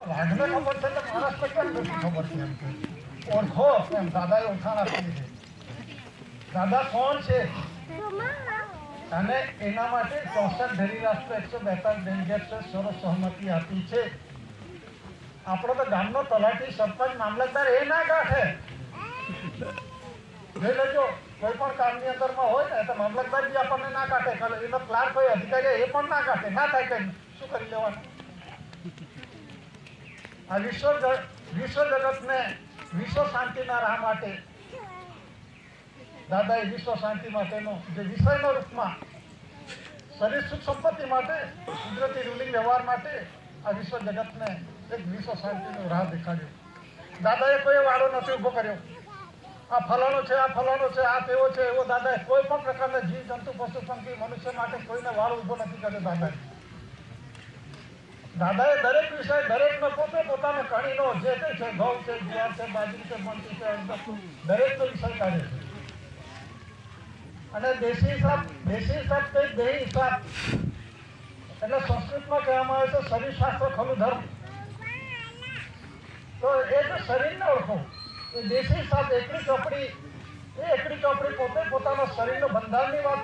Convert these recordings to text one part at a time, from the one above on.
વાઘને ખબર છે એટલે મહારાષ્ટ્ર કેમ નથી ખબર છે એમ કે ઓળખો એમ દાદાએ ઓળખાણ આપી છે. દાદા કોણ છે અને એના માટે 64 ધરી રાષ્ટ્ર 142 ડેલિગેટ્સ સર્વ સહમતિ આપી છે. આપણો તો ગામનો તલાટી સરપંચ મામલતદાર એ ના ગાંઠે. જોઈ લેજો કોઈ પણ કામની અંદરમાં હોય ને તો મામલતદાર બી આપણને ના કાઢે, એનો ક્લાર્ક હોય અધિકારી એ પણ ના કાઢે. ના થાય કઈ શું કરી લેવાનું? આ વિશ્વ જગતને વિશ્વ શાંતિના રાહ માટે દાદાએ વિશ્વ શાંતિ માટેનો જે વિષયના રૂપમાં શરીર સુખ સંપત્તિ માટે કુદરતી રૂલિંગ વ્યવહાર માટે આ વિશ્વ જગતને એક વિશ્વ શાંતિનો રાહ દેખાડ્યો. દાદાએ કોઈ વાળો નથી ઊભો કર્યો. આ ફલાણો છે, આ ફલાણો છે, આ તેવો છે એવો દાદાએ કોઈ પણ પ્રકારના જીવ જંતુ પશુ પંખી મનુષ્ય માટે કોઈને વાળો ઊભો નથી કર્યો. દાદાએ દરેક વિષય દરેકનો પોતે પોતાનો કણીનો જે કંઈ છે ઘઉં છે, જુવાર છે, બાજરી છે, મરચી છે, દરેકનો વિષય કાઢે છે. અને દેશી હિસાબ તે દેહી હિસાબ એટલે સંસ્કૃતમાં કહેવામાં આવે છે શરીર શાસ્ત્ર ખલું ધર્મ. તો એ જો શરીરને ઓળખો એ દેશી હિસાબ એકડી ચોપડી પોતે પોતાના શરીરનો બંધારણની વાત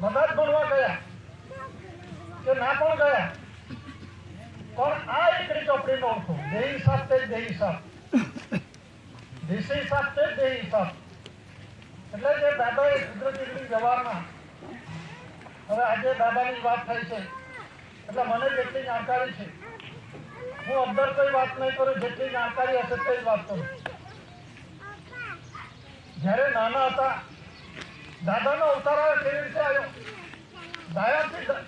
બધા જ ભણવા ગયા કે ના પણ ગયા, પણ આ એકડી ચોપડીનો ઓળખો. દેહી હિસાબ તે દેહી હિસાબ, દેશી હિસાબ તે દેહી હિસાબ. એટલે જે દાદાએ કુદરતી વ્યવહારમાં હવે આજે દાદાની વાત થઈ છે એટલે મને જેટલી જાણકારી છે હું અંદર કોઈ વાત નહીં કરું, જેટલી જાણકારી હશે તે જ વાત કરું. જ્યારે નાના હતા દાદાનો અવતાર કેવી રીતે આવ્યો?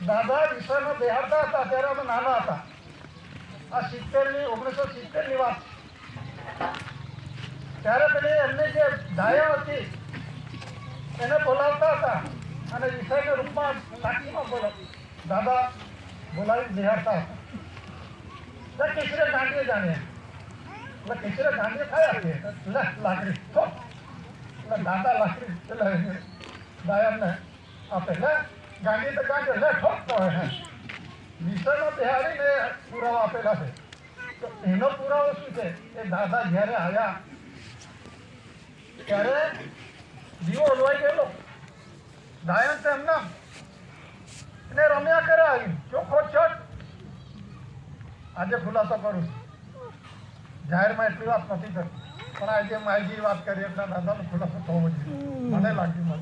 દાદા વિશ્વમાં બેહાડતા હતા ત્યારે અમે નાના હતા. આ 1970ની વાત. ત્યારે પેલી એમની જે ડાયો હતી એને બોલાવતા હતા અને વિષયના રૂપમાં લાઠીમાં દાદા બોલાવી બિહારતા હતા. કિશોરે ગાંધીએ જાણ્યા એટલે કિશોરે ગાંધીએ ખાઈ આપીએ લાકડી એટલે દાદા લાકડી પેલા દાયાને આપે એટલે ગાંધી તો ગાંધી લે ઠોકતો હોય વિષયમાં બિહારીને પુરાવા આપેલા છે. તો એનો પુરાવો શું છે? એ દાદા જ્યારે આવ્યા ત્યારે દીવો ઓલવાઈ ગયેલો. દાયન તો એમના એને રમ્યા કરે આવી ચોખ્ખો ચટ. આજે ખુલાસો કરું છું, જાહેરમાં એટલી વાત નથી કરતી, પણ આજે માયજી વાત કરી એટલે દાદાનો ખુલાસો થવો જોઈએ મને લાગ્યું.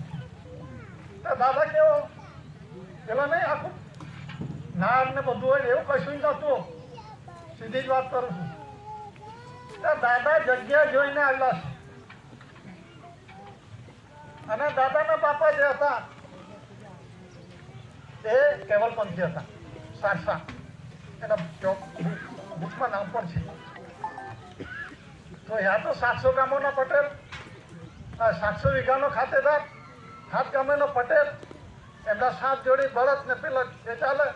દાદા કેવો પેલા નહીં આખું નાળ ને બધું હોય એવું કશું નતું. સીધી જ વાત કરું છું. દાદા જગ્યા જોઈને આવેલા છે અને દાદાના બાપા જે હતા એ કેવલપંથી હતા. સારસા એના બુકમાં નામ પણ છે. તો યા તો 700 ગામોના પટેલ, 700 વીઘાનો ખાતેદાર, 7 ગામેનો પટેલ, એમના 7 જોડી બળદ ને પેલા એ ચાલે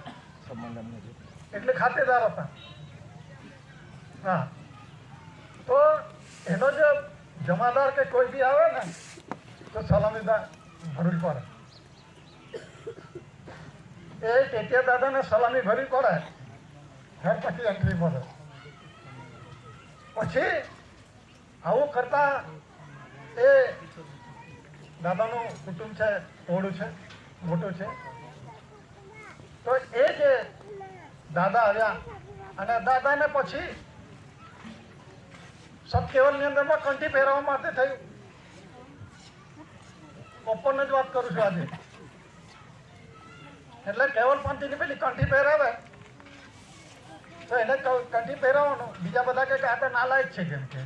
એટલે ખાતેદાર હતા. હા, તો એનો જે જમાદાર કે કોઈ બી આવે ને તો સલામીદાર ભરવી પડે. એ ટેટિયા દાદાને સલામી ભરવી પડે, ઘર પછી એન્ટ્રી મળે. પછી આવું કરતા એ દાદાનું કુટુંબ છે, થોડું છે, મોટું છે. તો એ જે દાદા આવ્યા અને દાદાને પછી સબકેવલની અંદરમાં કંઠી પહેરવા માટે થયું. ઓપન જ વાત કરું છું આજે. એટલે કેવલપંથીની પેલી કંઠી પહેરાવે તો એને કંઠી પહેરાવવાનું. બીજા બધા કે આ તો નાલાયક છે કેમ કે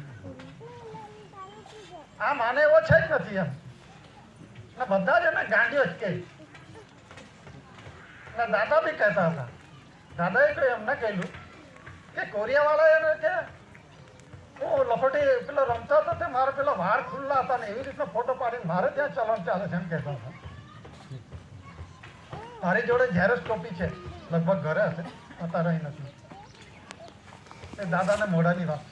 આ માને એવો છે જ નથી એમ. બધા જ એને ગાંડ્યો જ કે દાદા બી કહેતા હતા. દાદાએ કોઈ એમને કહેલું કે કોરિયાવાળા એને કે હું લપટી પેલો રમતો હતો તે મારે પેલા વાળ ખુલ્લા હતા ને એવી રીતનો ફોટો પાડીને મારે ત્યાં ચલણ ચાલે છે એમ કહેતા હતા. મારી જોડે ઝેરોક્સ કોપી છે, લગભગ ઘરે હશે, અત્યારે અહીં નથી. એ દાદાને મોઢાની વાત.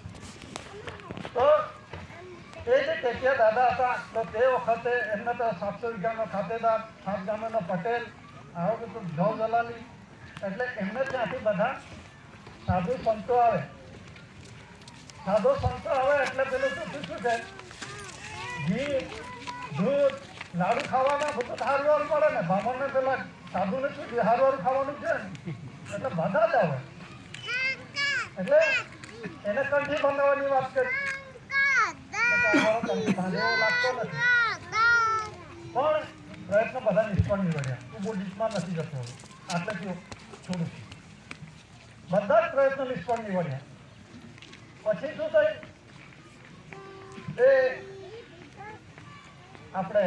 તો એ જે ટેટિયા દાદા હતા તો તે વખતે એમને તો 700 વીઘાનો ખાતેદાર, 7 ગામેનો પટેલ, આવું બધું ઘઉં દલાલી એટલે એમને ત્યાંથી બધા સાધુ સંતો આવે સાદો સંતો આવે એટલે પેલું તો શું છે, ઘી દૂધ લાડુ ખાવાના બધું હારવાનું પડે ને. બ્રાહ્મણને પેલા સાધુને શું હારવાનું ખાવાનું છે ને, એટલે બધા જ આવે. એટલે એને કંઠી બંધાવવાની વાત કરી, એવો લાગતો નથી. પણ પ્રયત્ન બધા નિષ્ફળ નીવડ્યા. તું બહુ ડીપમાં નથી જતો, આટલેથી છોડું છું. બધા જ પ્રયત્નો નિષ્ફળ નીવડ્યા. પછી શું થયું, એ આપણે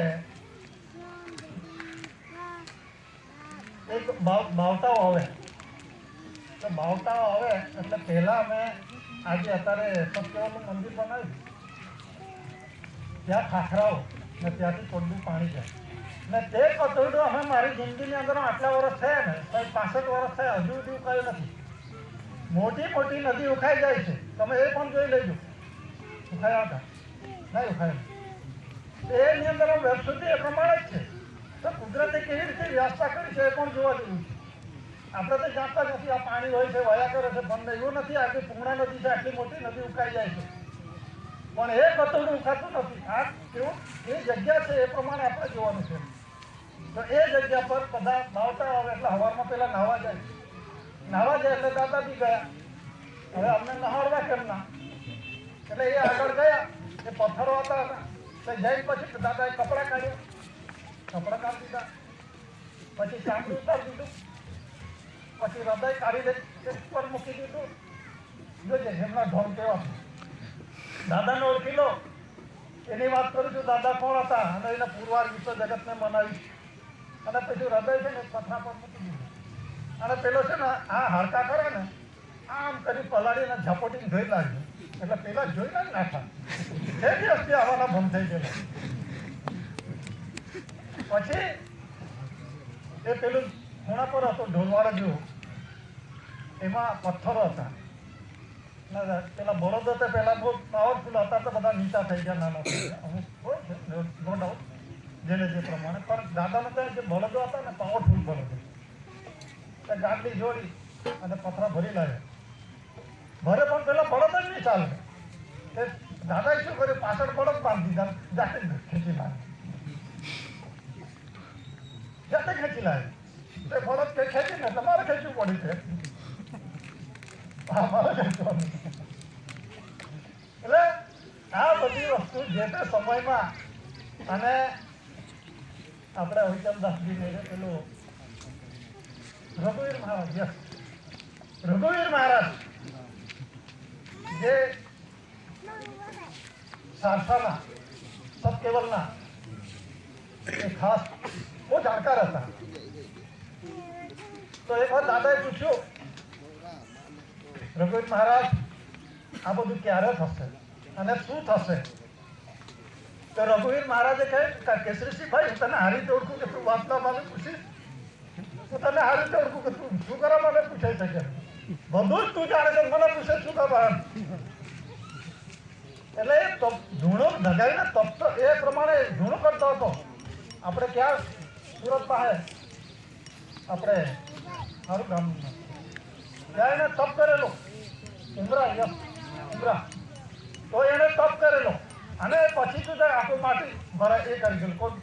એક બાવટાઓ આવે. તો બાવટાઓ આવે એટલે પહેલા અમે આજે અત્યારે સત્યવનનું મંદિર બનાવ્યું, ત્યાં ખાખરાઓ ને ત્યાંથી થોડું પાણી જાય ને તે કતોડું અમે મારી જિંદગીની અંદર આટલા વર્ષ થયા ને, 65 વર્ષ થયા, હજુ સુધી ઉકાયું નથી. મોટી મોટી નદી ઉખાઈ જાય છે, તમે એ પણ જોઈ લેજો. ઉખાયા હતા નહીં ઉખાયા. એની અંદર વર્ષોથી એ પ્રમાણે જ છે. તો કુદરતે કેવી રીતે વ્યવસ્થા કરી છે એ પણ જોવા જેવું છે. આપણે તો જાણતા નથી આ પાણી હોય છે, વયા કરે છે, બંધ એવું નથી. આટલી પૂર્ણા નદી છે, આટલી મોટી નદી ઉકાઈ જાય છે, પણ એ કતોડું ઉખાતું નથી. આ કેવું એ જગ્યા છે એ પ્રમાણે આપણે જોવાનું છે. તો એ જગ્યા પર બધા બાવટા આવે એટલે હવારમાં પહેલા નાહવા જાય. નાહવા જાય એટલે દાદા બી ગયા. હવે અમને નહાડવા કેમ ના, એટલે એ આગળ ગયા. એ પથ્થરો હતા તો જઈને પછી દાદાએ કપડાં કાઢ્યા, કપડાં કાઢી દીધા, પછી ચામડું ઉતારી દીધું, પછી હૃદય કાઢી દે ઉપર મૂકી દીધું. જોજે એમના ઢોંગ કેવા છે. દાદાને ઓળખી લો, એની વાત કરું છું. દાદા કોણ હતા અને એના પુરવાર વિશ્વ જગતને મનાવી. અને પછી હૃદય છે ને પથરા પર મૂકી દીધું. અને પેલો છે ને આ હાડકા કરે ને આમ કરી પલાળીને ઝપોટીને ધોઈ લાગ્યો. એટલે પેલા જોઈ ને નાખા એ દિવસથી આવવાના બંધ થઈ ગયેલા. પછી એ પેલું ખૂણા પર હતો ઢોલવાળો જેવો, એમાં પથ્થરો હતા. પેલા બળદો તો પેલા બહુ પાવરફુલ હતા, તો બધા નીચા થઈ ગયા, નાના થઈ ગયા. અમુક હોય છે નો ડાઉટ, જેને જે પ્રમાણે. પણ દાદાને તો જે બળદો હતા ને પાવરફુલ બળદો, ગાડી જોડી અને પથરા ભરી લાવ્યા. ભરે પણ પેલા બળદ જ નહીં ચાલે. એ દાદાએ શું કર્યું, પાછળ બળદ બાંધી દીધા, જાતે ખેંચી લાવે, જાતે ખેંચી લાવે. તે બળદ કે ખેંચી ને તમારે ખેંચવું પડ્યું છે. મારે ખેંચવાનું. એટલે આ બધી વસ્તુ જે તે સમયમાં. અને આપણે હરિચંદદાસજી પેલું રઘુવીર મહારાજ, યસ રઘુવીર મહારાજ જે સારસાના સતકેવલના એ ખાસ બહુ જાણકાર હતા. તો એક વાર દાદાએ પૂછ્યું, રઘુવીર મહારાજ આ બધું ક્યારે થશે અને શું થશે? તો રઘુવીર મહારાજે કહ્યું, કેસરીસિંહ ભાઈ હું તને હારી ઓળખું કે તું વાંચતા મને પૂછીશ? હું તને હારી રીતે ઓળખું કે તું શું કરવા મને પૂછાઈ શકે? બધું જ તું જાણે છે, મને પૂછે શું કરવા? એટલે એ ધૂણો ધગાવીને તપ એ પ્રમાણે ધૂણો કરતો હતો. આપણે ક્યાં સુરત પાસે આપણે સારું ગામ ત્યાં એને તપ કરેલો, ઉમરા, યસ ઉમરા. તો એને તપ કરેલો અને પછી શું થાય, આખું માટી ભરાય એ કરી ગયેલું. કોઈ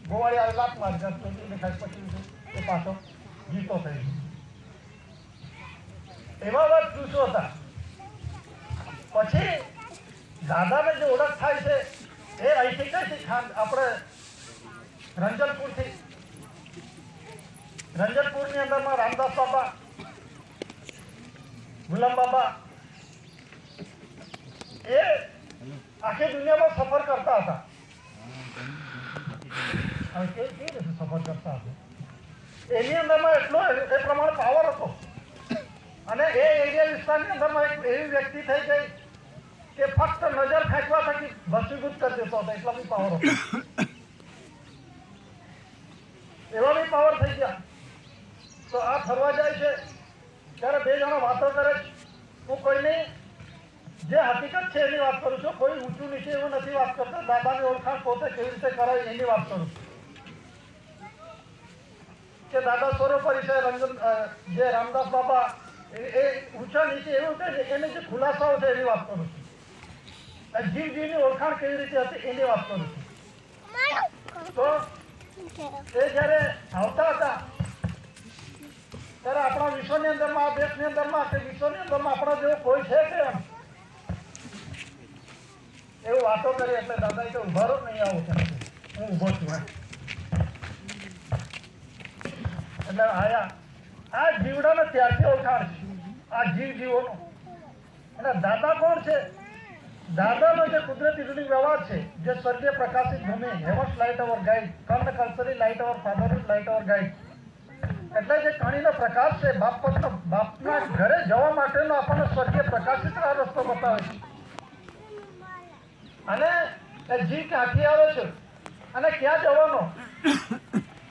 ગોવાળી આવે લાત મારી જાય દેખાય, પછી એ પાછો જીતો થઈ ગયો. એવા વાત શું હતા. પછી દાદાને જે ઓળખ થાય છે એ અહીંથી કઈથી આપણે રંજનપુરથી. રંજનપુરની અંદરમાં રામદાસ બાબા, ગુલામ બાબા એ આખી દુનિયામાં સફર કરતા હતા. હવે કેવી રીતે સફર કરતા હતા? એની અંદરમાં એટલો એ પ્રમાણે પાવર હતો. અને એ એરિયા વિસ્તારની અંદરમાં એક એવી વ્યક્તિ થઈ ગઈ કે ફક્ત નજર ખેંચવા થકી ભસ્મીભૂત કરી દેતો હતો. એટલા બી પાવર હતો. એવા બી પાવર થઈ ગયા. તો આ ફરવા જાય છે ત્યારે બે જણા વાતો કરે છે. હું કોઈની જે હકીકત છે એની વાત કરું છું, કોઈ ઊંચું નીચે એવું નથી વાત કરતો. દાદાની ઓળખાણ પોતે કેવી રીતે કરાય એની વાત કરું છું. કે દાદા સરોપરી છે, રંજન જે રામદાસ બાબા એ ઊંચા નીચે એવું કહે છે, એને જે ખુલાસાઓ છે એની વાત કરું છું. જીવની ઓળખાણ કેવી રીતે હતી એની વાત કરું છું. તો એ જ્યારે આવતા હતા ત્યારે આપણા વિશ્વની અંદરમાં, આ દેશની અંદરમાં કે વિશ્વની અંદરમાં આપણા જેવો કોઈ છે કે એમ એવું વાતો કરી એટલે દાદા કે ઉભા રહો નહીં આવું કે હું ઊભો છું એટલે આયા. આ જીવડાને ત્યારથી ઓળખાણ છે, આ જીવોનો. અને દાદા કોણ છે? દાદાનો જે કુદરતી રૂઢિ વ્યવહાર છે, જે સ્વર્ગીય પ્રકાશિત ભૂમિ, હેવન્સ લાઇટ અવર ગાઈડ, કર્ણ કલ્ચરી light our father light our guide. એટલે જે કણીનો પ્રકાશ છે, બાપના ઘરે જવા માટેનો આપણને સ્વર્ગીય પ્રકાશિત રસ્તો બતાવે છે. અને એ જીવ ક્યાંથી આવે છે અને ક્યાં જવાનો